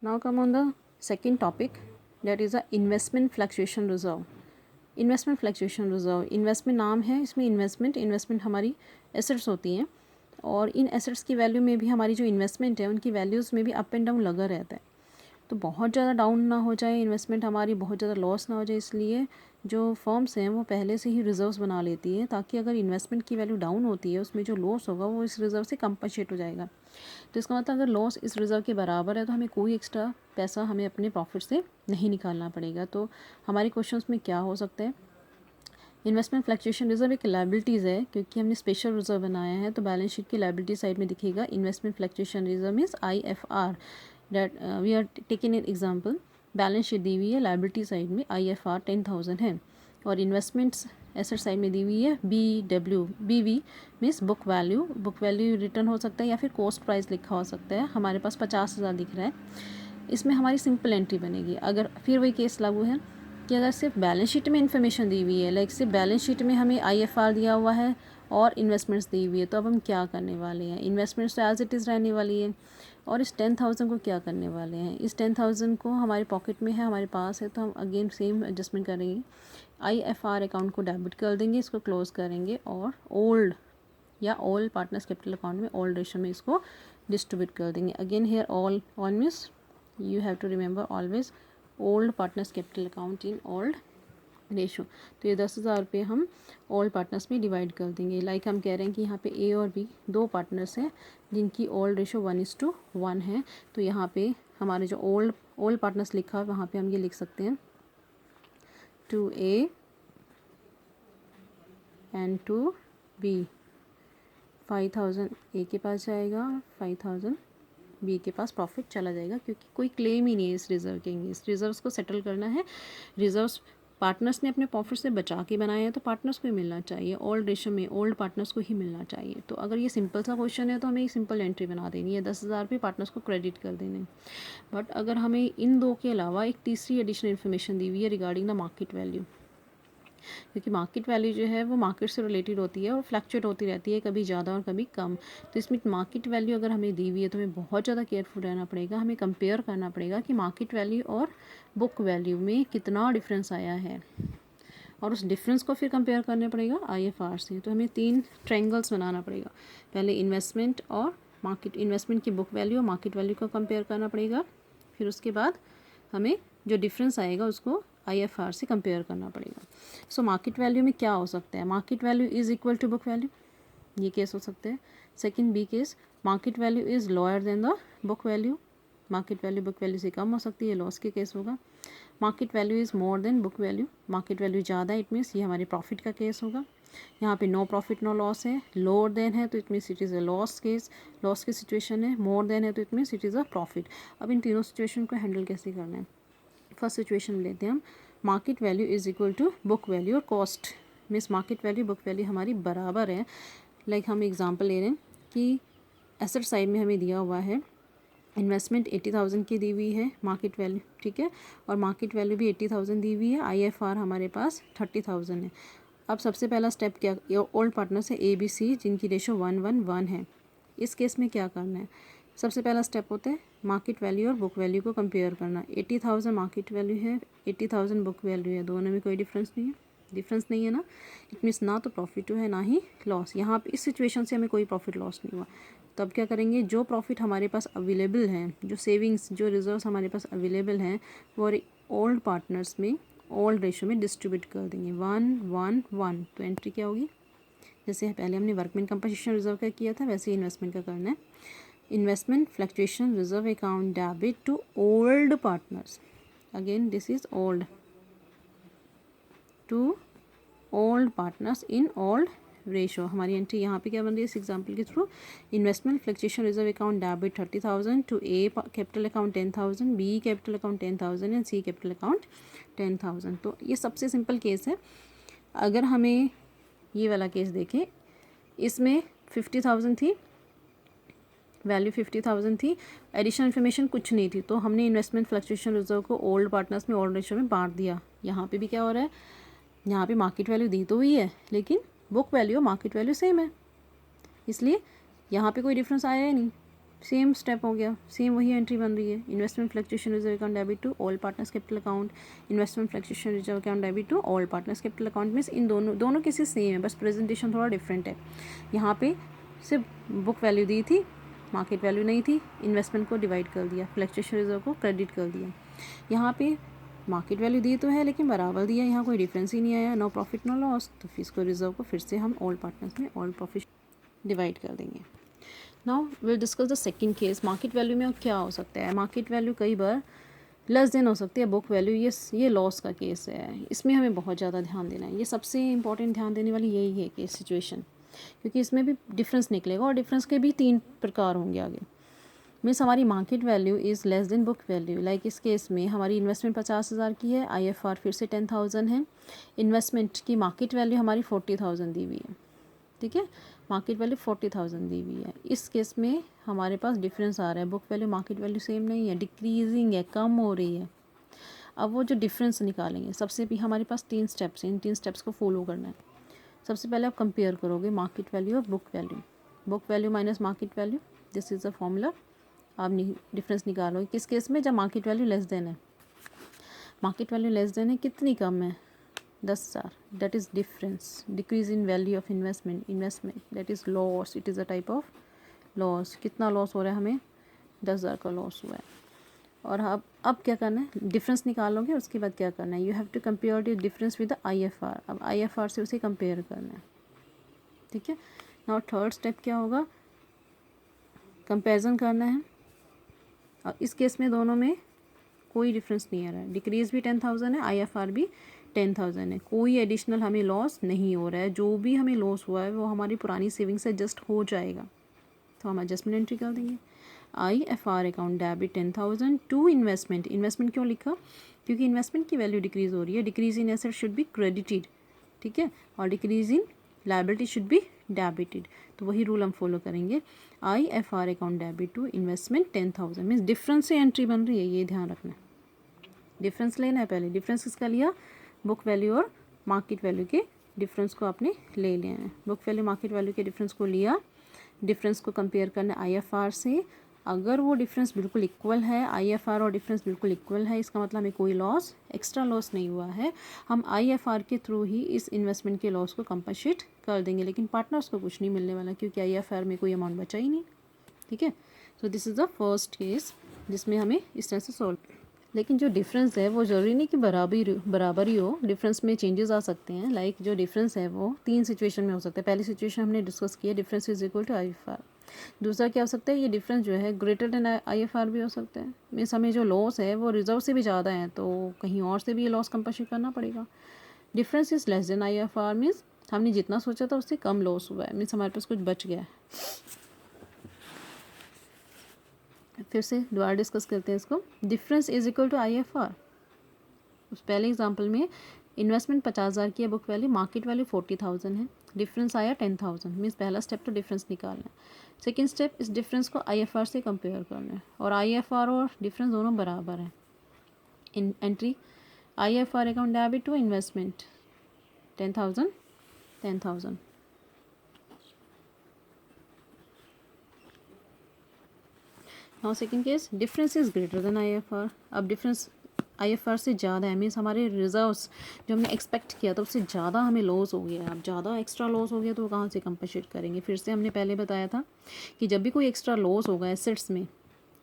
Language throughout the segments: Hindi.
Now come on the second topic, that is the investment fluctuation reserve. Investment fluctuation reserve, investment नाम है, इसमें इन्वेस्टमेंट हमारी एसेट्स होती हैं और इन एसेट्स की वैल्यू में भी हमारी जो इन्वेस्टमेंट है उनकी वैल्यूज़ में भी अप एंड डाउन लगा रहता है। तो बहुत ज़्यादा डाउन ना हो जाए इन्वेस्टमेंट हमारी, बहुत ज़्यादा लॉस ना हो जाए, इसलिए जो फर्म्स हैं वो पहले से ही रिजर्व्स बना लेती हैं ताकि अगर इन्वेस्टमेंट की वैल्यू डाउन होती है उसमें जो लॉस होगा वो इस रिज़र्व से कंपनसेट हो जाएगा। तो इसका मतलब अगर लॉस इस रिज़र्व के बराबर है तो हमें कोई एक्स्ट्रा पैसा हमें अपने प्रॉफिट से नहीं निकालना पड़ेगा। तो हमारे क्वेश्चंस में क्या हो सकता है, इन्वेस्टमेंट फ्लक्चुएशन रिजर्व एक लायबिलिटीज़ है क्योंकि हमने स्पेशल रिजर्व बनाया है, तो बैलेंस शीट की लायबिलिटी साइड में दिखेगा investment fluctuation reserve means IFR। That we are taking an example, balance sheet दी हुई है, लायबिलिटी साइड में IFR 10,000 है और इन्वेस्टमेंट्स एसेट साइड में दी हुई है BW means book value return हो सकता है या फिर कॉस्ट प्राइस लिखा हो सकता है। हमारे पास 50,000 दिख रहा है, इसमें हमारी सिंपल एंट्री बनेगी। अगर फिर वही केस लागू है कि अगर सिर्फ बैलेंस शीट में इन्फॉर्मेशन दी हुई है, लाइक सिर्फ बैलेंस शीट में हमें IFR दिया हुआ है और इन्वेस्टमेंट्स दी हुई है, तो अब हम क्या करने वाले हैं, इन्वेस्टमेंट्स तो एज इट इज़ रहने वाली है और इस 10,000 को क्या करने वाले हैं, इस 10,000 को हमारे पॉकेट में है, हमारे पास है, तो हम अगेन सेम एडजस्टमेंट करेंगे, IFR अकाउंट को डेबिट कर देंगे, इसको क्लोज करेंगे और ओल्ड या ऑल पार्टनर्स कैपिटल अकाउंट में ओल्ड रेशियो में इसको डिस्ट्रीब्यूट कर देंगे। Again here all means you have to remember always old partners capital account in old ratio. तो ये 10,000 रुपये हम ओल्ड पार्टनर्स में डिवाइड कर देंगे। लाइक हम कह रहे हैं कि यहाँ पे ए और बी दो पार्टनर्स हैं जिनकी ओल्ड रेशो 1:1 है, तो यहाँ पे हमारे जो ओल्ड पार्टनर्स लिखा है वहाँ पे हम ये लिख सकते हैं 2A एंड 2B। 5,000 ए के पास जाएगा, 5,000 बी के पास प्रॉफिट चला जाएगा क्योंकि कोई क्लेम ही नहीं है इस रिज़र्व के अगेंस्ट। रिज़र्व्स को सेटल करना है, रिज़र्व्स पार्टनर्स ने अपने प्रॉफिट से बचा के बनाए हैं तो पार्टनर्स को ही मिलना चाहिए, ओल्ड रेशो में ओल्ड पार्टनर्स को ही मिलना चाहिए। तो अगर ये सिंपल सा क्वेश्चन है तो हमें एक सिंपल एंट्री बना देनी है, 10,000 रुपये पार्टनर्स को क्रेडिट कर देने। बट अगर हमें इन दो के अलावा एक तीसरी एडिशनल इन्फॉर्मेशन दी हुई है रिगार्डिंग द मार्केट वैल्यू, क्योंकि मार्केट वैल्यू जो है वो मार्केट से रिलेटेड होती है और फ्लक्चुएट होती रहती है, कभी ज़्यादा और कभी कम। तो इसमें मार्केट वैल्यू अगर हमें दी हुई है तो हमें बहुत ज़्यादा केयरफुल रहना पड़ेगा, हमें कंपेयर करना पड़ेगा कि मार्केट वैल्यू और बुक वैल्यू में कितना डिफरेंस आया है और उस डिफरेंस को फिर कंपेयर करना पड़ेगा IFR से। तो हमें 3 ट्रायंगल्स बनाना पड़ेगा, पहले इन्वेस्टमेंट और मार्केट, इन्वेस्टमेंट की बुक वैल्यू और मार्केट वैल्यू को कंपेयर करना पड़ेगा, फिर उसके बाद हमें जो डिफरेंस आएगा उसको IFR से कंपेयर करना पड़ेगा। सो मार्केट वैल्यू में क्या हो सकता है, market value is equal to book value, ये केस हो सकता है। Second B case, market value is lower than the book value, market value book value से कम हो सकती है, लॉस के केस होगा। Market value is more than book value, market value ज़्यादा है, इट मीन्स ये हमारे प्रॉफिट का केस होगा। यहाँ पे नो प्रॉफिट नो लॉस है, लोअर देन है तो it means it is a loss case, loss की सिचुएशन है, मोर देन है तो it means it is a profit. अब इन तीनों सिचुएशन को हैंडल कैसे करना है, फर्स्ट सिचुएशन में लेते हैं हम, market value is equal to book value और cost means market value book value हमारी बराबर है। लाइक हम एग्जांपल ले रहे हैं कि एसेट साइड में हमें दिया हुआ है इन्वेस्टमेंट 80,000 की दी हुई है मार्केट वैल्यू, ठीक है, और मार्केट वैल्यू भी 80,000 दी हुई है, IFR हमारे पास 30,000 है। अब सबसे पहला स्टेप क्या, ओल्ड पार्टनर से ABC जिनकी रेशो 1:1 है, इस केस में क्या करना है, सबसे पहला स्टेप होता है मार्केट वैल्यू और बुक वैल्यू को कंपेयर करना। 80,000 मार्केट वैल्यू है, 80,000 बुक वैल्यू है, दोनों में कोई डिफरेंस नहीं है ना, इट मीन्स ना तो प्रॉफिट है ना ही लॉस। यहाँ पे इस सिचुएशन से हमें कोई प्रॉफिट लॉस नहीं हुआ, तो अब क्या करेंगे, जो प्रॉफिट हमारे पास अवेलेबल हैं, जो सेविंग्स जो रिजर्व्स हमारे पास अवेलेबल हैं वो ओल्ड पार्टनर्स में ओल्ड रेशो में डिस्ट्रीब्यूट कर देंगे 1:1:1। तो एंट्री क्या होगी, जैसे पहले हमने वर्कमैन कंपनसेशन रिजर्व का किया था वैसे ही इन्वेस्टमेंट का करना है। Investment fluctuation reserve account debit to old partners, again this is old, to old partners in old ratio. हमारी एंट्री यहाँ पे क्या बन रही है इस एग्जाम्पल के through, investment fluctuation reserve account debit 30,000 to A capital account 10,000, B capital account 10,000 and C capital account 10,000। तो ये सबसे सिंपल केस है। अगर हमें ये वाला केस देखें, इसमें 50,000 थी वैल्यू, 50,000 थी, एडिशनल इन्फॉर्मेशन कुछ नहीं थी, तो हमने इन्वेस्टमेंट फ्लक्चुएशन रिजर्व को ओल्ड पार्टनर्स में ओल्ड रेशो में बांट दिया। यहाँ पे भी क्या हो रहा है, यहाँ पे मार्केट वैल्यू दी तो हुई है लेकिन बुक वैल्यू और मार्केट वैल्यू सेम है, इसलिए यहाँ पे कोई डिफरेंस आया ही नहीं। सेम स्टेप हो गया, सेम वही एंट्री बन रही है। Investment fluctuation reserve account debit to all partners capital account, investment fluctuation reserve account debit to all partners capital account. Means इन दोनों केसेस सेम है, बस प्रेजेंटेशन थोड़ा डिफरेंट है। यहाँ पे सिर्फ बुक वैल्यू दी थी, मार्केट वैल्यू नहीं थी, इन्वेस्टमेंट को डिवाइड कर दिया, फ्लक्चुएशन रिजर्व को क्रेडिट कर दिया। यहाँ पे मार्केट वैल्यू दी तो है लेकिन बराबर दिया, यहाँ कोई डिफरेंस ही नहीं आया, नो प्रॉफिट नो लॉस। तो फिर इसको रिजर्व को फिर से हम ऑल पार्टनर्स में ऑल प्रॉफिट डिवाइड कर देंगे। Now will discuss the second case. Market value में क्या हो सकता है? मार्केट वैल्यू कई बार लेस देन हो सकती है बुक वैल्यू। ये लॉस का केस है, इसमें हमें बहुत ज़्यादा ध्यान देना है। ये सबसे इंपॉर्टेंट ध्यान देने वाली यही है केस सिचुएशन, क्योंकि इसमें भी डिफरेंस निकलेगा और डिफरेंस के भी 3 प्रकार होंगे आगे। मीन्स हमारी market value is less then book value. Like इस केस में हमारी इन्वेस्टमेंट 50,000 की है, IFR फिर से 10,000 है, इन्वेस्टमेंट की मार्केट वैल्यू हमारी 40,000 दी हुई है, ठीक है, मार्केट वैल्यू 40,000 दी हुई है। इस केस में हमारे पास डिफरेंस आ रहा है, book value market value same नहीं है, डिक्रीजिंग है, कम हो रही है। अब वो जो डिफरेंस निकालेंगे, सबसे भी हमारे पास 3 स्टेप्स हैं, इन 3 स्टेप्स को फॉलो करना है। सबसे पहले आप कंपेयर करोगे मार्केट वैल्यू और book value, book value minus market value, this is the formula. आप डिफरेंस निकालोगे किस केस में? जब मार्केट वैल्यू लेस देन है। मार्केट वैल्यू लेस देन है, कितनी कम है? 10,000, that is difference, decrease in value of investment that is loss, it is a type of loss. कितना लॉस हो रहा है हमें? 10,000 का लॉस हुआ है। और अब क्या करना है? डिफरेंस निकालोगे, उसके बाद क्या करना है? You have to compare the difference with the IFR। अब IFR से उसे कंपेयर करना है, ठीक है। नाउ थर्ड स्टेप क्या होगा? कंपेरिजन करना है। और इस केस में दोनों में कोई डिफरेंस नहीं आ रहा है, डिक्रीज भी 10,000 है, IFR भी 10,000 है, कोई एडिशनल हमें लॉस नहीं हो रहा है। जो भी हमें लॉस हुआ है वो हमारी पुरानी सेविंग से एडजस्ट हो जाएगा, तो हम एडजस्टमेंट एंट्री कर देंगे। IFR account debit 10,000 to investment. Investment क्यों लिखा? क्योंकि इन्वेस्टमेंट की वैल्यू डिक्रीज हो रही है, decrease in asset should be credited, ठीक है, और decrease in liability should be debited. तो वही रूल हम फॉलो करेंगे। IFR account debit to investment 10,000 means difference से एंट्री बन रही है, ये ध्यान रखना है। डिफरेंस लेना है पहले। डिफरेंस किसका लिया? बुक वैल्यू और मार्केट वैल्यू के डिफरेंस को आपने ले लिया है। बुक वैल्यू मार्केट वैल्यू के डिफरेंस को लिया, डिफरेंस को कंपेयर करना IFR से। अगर वो डिफरेंस बिल्कुल इक्वल है, IFR और डिफरेंस बिल्कुल इक्वल है, इसका मतलब हमें कोई लॉस, एक्स्ट्रा लॉस नहीं हुआ है। हम IFR के थ्रू ही इस इन्वेस्टमेंट के लॉस को कंपनसेट कर देंगे, लेकिन पार्टनर्स को कुछ नहीं मिलने वाला, क्योंकि IFR में कोई अमाउंट बचा ही नहीं, ठीक है। So this is the first case जिसमें हमें इस तरह से सॉल्व। लेकिन जो डिफरेंस है वो ज़रूरी नहीं कि बराबर ही हो, डिफरेंस में चेंजेस आ सकते हैं। लाइक जो डिफरेंस है वो 3 सिचुएशन में हो सकता है। पहली सिचुएशन हमने डिस्कस की है, difference is equal to IFR। दूसरा क्या हो सकता है? ये डिफरेंस जो है ग्रेटर देन IFR भी हो सकता है। मीन्स हमें जो लॉस है वो रिजर्व से भी ज़्यादा है, तो कहीं और से भी ये लॉस कंपनसेट करना पड़ेगा। Difference is less than IFR means हमने जितना सोचा था उससे कम लॉस हुआ है, मीन्स हमारे पास कुछ बच गया है। फिर से दोबारा डिस्कस करते हैं इसको। Difference is equal to IFR। उस पहले एग्जांपल में इन्वेस्टमेंट 50,000 की है, बुक वैल्यू मार्केट वैल्यू 40,000 है, डिफरेंस आया 10,000। मीन्स पहला स्टेप तो डिफरेंस निकालना है। सेकेंड स्टेप इस डिफरेंस को IFR से कंपेयर करना है, और IFR और डिफरेंस दोनों बराबर हैं। इन entry IFR account debit to investment 10,000। Now second case, difference is greater than IFR। अब डिफरेंस IFR से ज़्यादा है, मीन्स हमारे रिजर्व्स जो हमने एक्सपेक्ट किया था उससे ज़्यादा हमें लॉस हो गया है। अब ज़्यादा एक्स्ट्रा लॉस हो गया तो कहाँ से कंपनसेट करेंगे? फिर से हमने पहले बताया था कि जब भी कोई एक्स्ट्रा लॉस होगा एसेट्स में,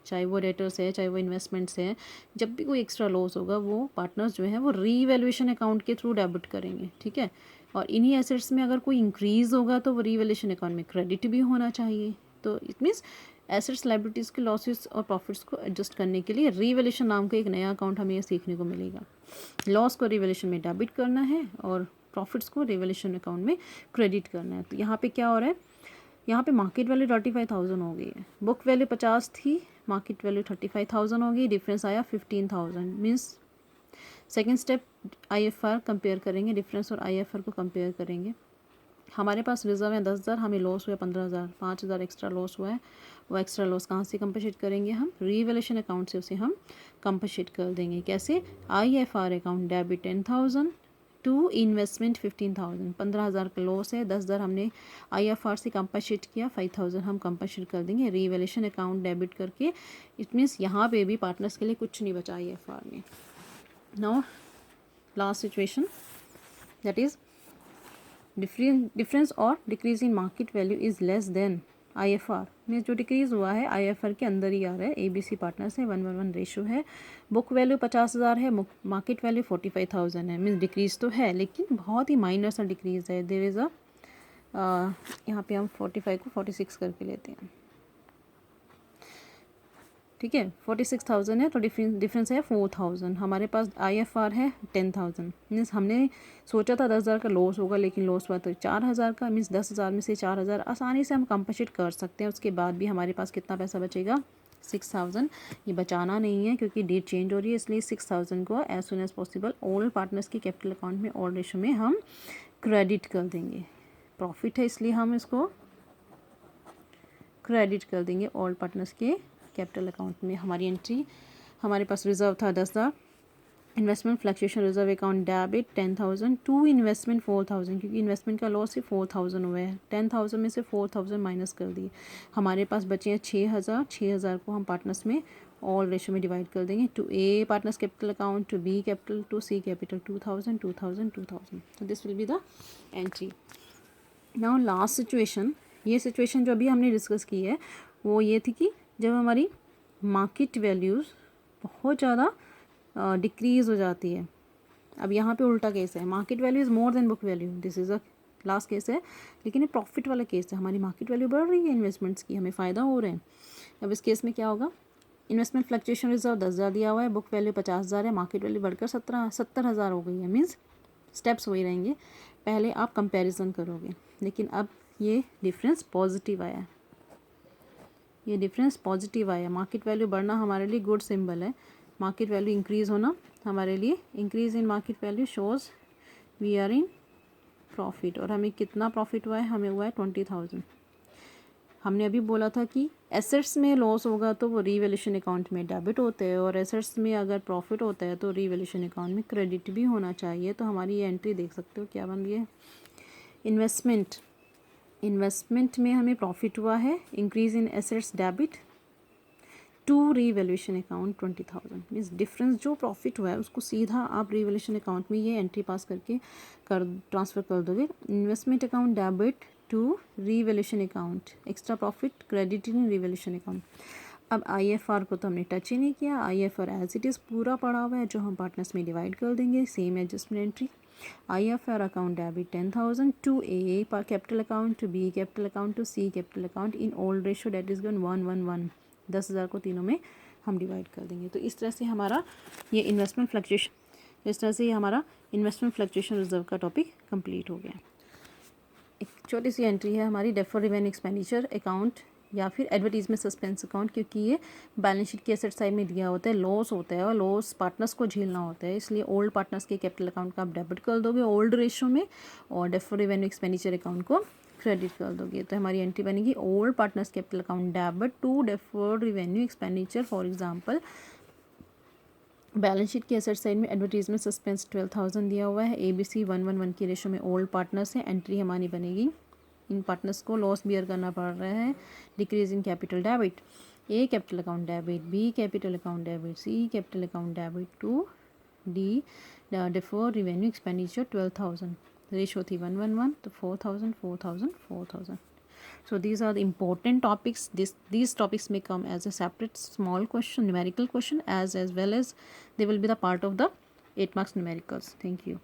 चाहे वो डेटर्स है चाहे वो इन्वेस्टमेंट्स है, जब भी कोई एक्स्ट्रा लॉस होगा वो पार्टनर्स जो है वो रीवैल्यूएशन अकाउंट के थ्रू डेबिट करेंगे, ठीक है। और इन्हीं एसेट्स में अगर कोई इंक्रीज़ होगा तो वो रीवैल्यूएशन अकाउंट में क्रेडिट भी होना चाहिए। तो इट मीन्स एसेट्स लायबिलिटीज़ के लॉसेस और प्रॉफिट्स को एडजस्ट करने के लिए रीवैल्यूएशन नाम का एक नया अकाउंट हमें सीखने को मिलेगा। लॉस को रीवैल्यूएशन में डेबिट करना है और प्रॉफिट्स को रीवैल्यूएशन अकाउंट में क्रेडिट करना है। तो यहाँ पे क्या हो रहा है? यहाँ पे मार्केट वैल्यू 35,000 हो गई है, बुक वैल्यू 50 थी, मार्केट वैल्यू 35,000 हो गई, डिफरेंस आया 15,000। Means second step IFR compare करेंगे, डिफरेंस और IFR को कंपेयर करेंगे। हमारे पास रिजर्व है 10,000, हमें लॉस हुआ 15,000, 5,000 एक्स्ट्रा लॉस हुआ है। वो एक्स्ट्रा लॉस कहाँ से कंपनसेट करेंगे? हम रीवैल्यूएशन अकाउंट से उसे हम कंपनसेट कर देंगे। कैसे? IFR account debit 10,000 to investment 15,000, 15,000 का लॉस है, 10,000 हमने IFR से कंपनसेट किया, 5,000 हम कंपनसेट कर देंगे रीवैल्यूएशन अकाउंट डेबिट करके। इट मीन्स यहाँ पे भी पार्टनर्स के लिए कुछ नहीं बचा IFR में। Now last situation that is difference or decrease in market value is less than IFR में जो डिक्रीज़ हुआ है IFR के अंदर ही आ रहा है। ABC पार्टनर्स है, 1:1 रेशो है, बुक वैल्यू 50,000 है, मार्केट वैल्यू 45,000 है। मीन्स डिक्रीज़ तो है लेकिन बहुत ही माइनर सा डिक्रीज़ है। देयर इज़ अ यहाँ पे हम 45 को 46 करके लेते हैं, ठीक है। 46,000 है तो डिफरेंस है 4,000। हमारे पास IFR है 10,000। मीन्स हमने सोचा था 10,000 का लॉस होगा लेकिन लॉस हुआ तो 4,000 का। मीन्स 10,000 में से 4,000 आसानी से हम कंपनसेट कर सकते हैं। उसके बाद भी हमारे पास कितना पैसा बचेगा, 6,000। ये बचाना नहीं है क्योंकि डेट चेंज हो रही है, इसलिए 6,000 को as soon as possible all partners के कैपिटल अकाउंट में ऑल रेशो में हम क्रेडिट कर देंगे। प्रॉफिट है इसलिए हम इसको क्रेडिट कर देंगे ऑल पार्टनर्स के कैपिटल अकाउंट में। हमारी एंट्री, हमारे पास रिजर्व था 10,000, investment fluctuation reserve account debit 10,000, to investment 4,000 क्योंकि इन्वेस्टमेंट का लॉस ही 4,000 हुआ है। 10,000 में से 4,000 माइनस कर दिए, हमारे पास बचे हैं 6,000। 6,000 को हम पार्टनर्स में ऑल रेशो में डिवाइड कर देंगे। To A partners capital account, to B capital, to C capital 2,000 2,000 2,000। तो this will be the entry. Now last situation, ये सिचुएशन जो अभी हमने डिस्कस की है वो ये थी कि जब हमारी मार्केट वैल्यूज़ बहुत ज़्यादा डिक्रीज़ हो जाती है। अब यहाँ पे उल्टा केस है, market value is more than book value, this is a last case है। लेकिन ये प्रॉफिट वाला केस है, हमारी मार्केट वैल्यू बढ़ रही है इन्वेस्टमेंट्स की, हमें फ़ायदा हो रहा है। अब इस केस में क्या होगा, इन्वेस्टमेंट फ्लक्चुएशन रिजर्व 10,000 दिया हुआ है, बुक वैल्यू 50,000 है, मार्केट वैल्यू बढ़कर 70,000 हो गई है। मीन्स स्टेप्स वही रहेंगे, पहले आप कंपैरिजन करोगे। लेकिन अब ये डिफरेंस पॉजिटिव आया, ये डिफरेंस पॉजिटिव आया। मार्केट वैल्यू बढ़ना हमारे लिए गुड सिंबल है, मार्केट वैल्यू इंक्रीज़ होना हमारे लिए, increase in market value shows we are in profit. और हमें कितना प्रॉफिट हुआ है, हमें हुआ है 20,000। हमने अभी बोला था कि एसेट्स में लॉस होगा तो वो रीवैल्यूएशन अकाउंट में डेबिट होते हैं, और एसेट्स में अगर प्रॉफिट होता है तो रीवैल्यूएशन अकाउंट में क्रेडिट भी होना चाहिए। तो हमारी ये एंट्री देख सकते हो क्या बन रही है, इन्वेस्टमेंट में हमें प्रॉफिट हुआ है, increase in assets debit to revaluation account 20,000। Means difference जो प्रॉफिट हुआ है उसको सीधा आप रीवैल्यूएशन अकाउंट में ये एंट्री पास करके ट्रांसफ़र कर दोगे। Investment account debit to revaluation account, extra profit credit in revaluation account. अब IFR को तो हमने टच ही नहीं किया, IFR एज इट इज़ पूरा पड़ा हुआ है जो हम पार्टनर्स में डिवाइड कर देंगे, same adjustment entry. IFR account debit 10,000 to A capital account, to B capital account, to C capital account in old ratio that is given 1:1। 10,000 को तीनों में हम डिवाइड कर देंगे। तो इस तरह से हमारा ये इन्वेस्टमेंट फ्लक्चुएशन, इस तरह से ये हमारा इन्वेस्टमेंट फ्लक्चुएशन रिजर्व का टॉपिक कंप्लीट हो गया। एक छोटी सी एंट्री है हमारी डेफर्ड रेवेन्यू एक्सपेंडिचर अकाउंट या फिर एडवर्टीजमेंट सस्पेंस अकाउंट, क्योंकि ये बैलेंस शीट के एसेट साइड में दिया होता है, लॉस होता है और लॉस पार्टनर्स को झेलना होता है, इसलिए ओल्ड पार्टनर्स के कैपिटल अकाउंट का आप डेबिट कर दोगे ओल्ड रेशो में, और डेफर्ड रेवेन्यू एक्सपेंडिचर अकाउंट को क्रेडिट कर दोगे। तो हमारी एंट्री बनेगी old partners capital account debit to deferred revenue expenditure. For example balance sheet की एसेट साइड में एडवर्टीजमेंट सस्पेंस 12,000 दिया हुआ है, ABC 1:1 की रेशो में ओल्ड पार्टनर्स हैं। एंट्री हमारी बनेगी, इन पार्टनर्स को लॉस बियर करना पड़ रहा है, decrease in capital debit, A capital account debit, B capital account debit, C capital account debit to D deferred revenue expenditure 12,000, ratio थी 1:1, तो 4,000 4,000 4,000। So these are the important topics. These topics may come as a separate small question, numerical question, as well as they will be the part of the 8 marks numericals. Thank you.